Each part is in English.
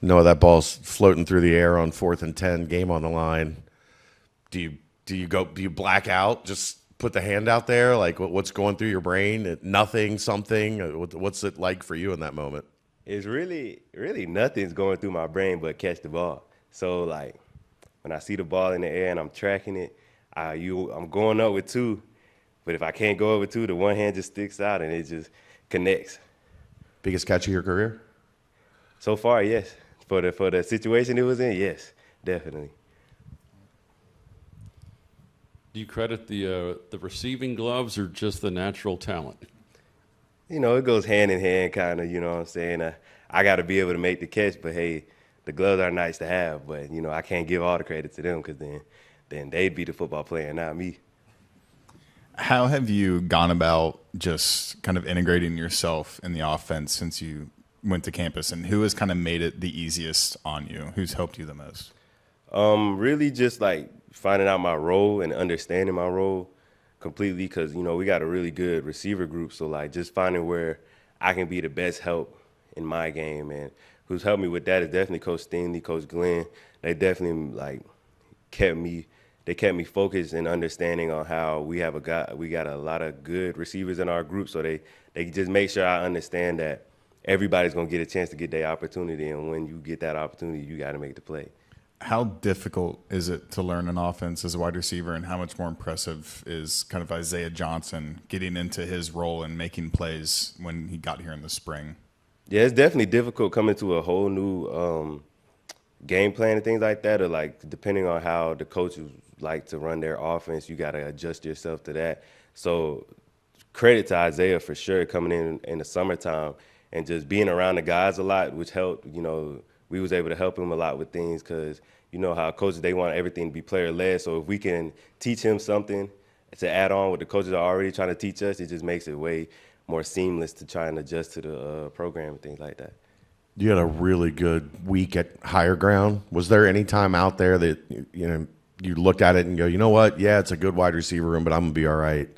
No, that ball's floating through the air on 4th and 10, game on the line. Do you black out? Just put the hand out there? Like what's going through your brain? Nothing, something. What's it like for you in that moment? It's really nothing's going through my brain but catch the ball. So like when I see the ball in the air and I'm tracking it, I'm going up with two, but if I can't go up with two, the one hand just sticks out and it just connects. Biggest catch of your career? So far, yes. For the situation it was in, yes, definitely. Do you credit the receiving gloves or just the natural talent? It goes hand in hand, kind of. You know what I'm saying? I got to be able to make the catch, but hey, the gloves are nice to have. But I can't give all the credit to them because then they'd be the football player, not me. How have you gone about just kind of integrating yourself in the offense since you went to campus, and who has kind of made it the easiest on you? Who's helped you the most? Really just like finding out my role and understanding my role completely because, we got a really good receiver group. So, like, just finding where I can be the best help in my game. And who's helped me with that is definitely Coach Stingley, Coach Glenn. They definitely, like, kept me focused and understanding on how we got a lot of good receivers in our group. So they just make sure I understand that everybody's going to get a chance to get their opportunity. And when you get that opportunity, you got to make the play. How difficult is it to learn an offense as a wide receiver, and how much more impressive is kind of Isaiah Johnson getting into his role and making plays when he got here in the spring? Yeah, it's definitely difficult coming to a whole new game plan and things like that, or like depending on how the coaches like to run their offense, you got to adjust yourself to that. So credit to Isaiah for sure coming in the summertime and just being around the guys a lot, which helped, we was able to help him a lot with things because you know how coaches, they want everything to be player-led. So if we can teach him something to add on what the coaches are already trying to teach us, it just makes it way more seamless to try and adjust to the program and things like that. You had a really good week at Higher Ground. Was there any time out there that you looked at it and go, you know what? Yeah, it's a good wide receiver room, but I'm gonna be all right.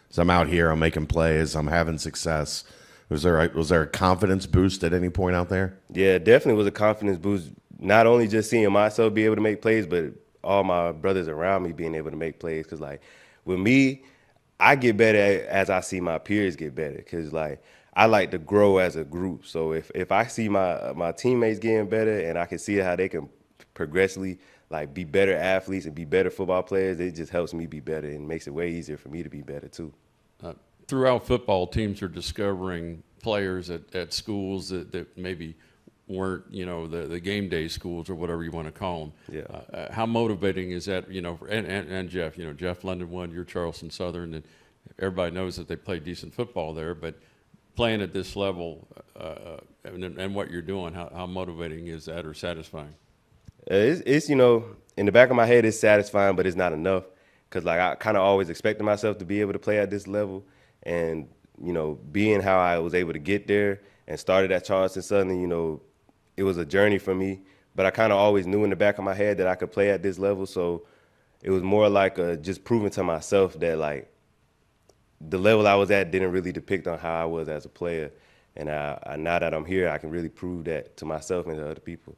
So I'm out here, I'm making plays, I'm having success. Was there a confidence boost at any point out there? Yeah, definitely was a confidence boost. Not only just seeing myself be able to make plays, but all my brothers around me being able to make plays. Because, like, with me, I get better as I see my peers get better. Because, like, I like to grow as a group. So if I see my teammates getting better and I can see how they can progressively, like, be better athletes and be better football players, it just helps me be better and makes it way easier for me to be better, too. Throughout football, teams are discovering players at schools that maybe weren't, the game day schools or whatever you want to call them. Yeah. How motivating is that, and Jeff, Jeff London won, you're Charleston Southern, and everybody knows that they play decent football there, but playing at this level and what you're doing, how motivating is that or satisfying? It's in the back of my head, it's satisfying, but it's not enough because, like, I kind of always expected myself to be able to play at this level. And, being how I was able to get there and started at Charleston Southern, it was a journey for me. But I kind of always knew in the back of my head that I could play at this level. So it was more like just proving to myself that, like, the level I was at didn't really depict on how I was as a player. And now that I'm here, I can really prove that to myself and to other people.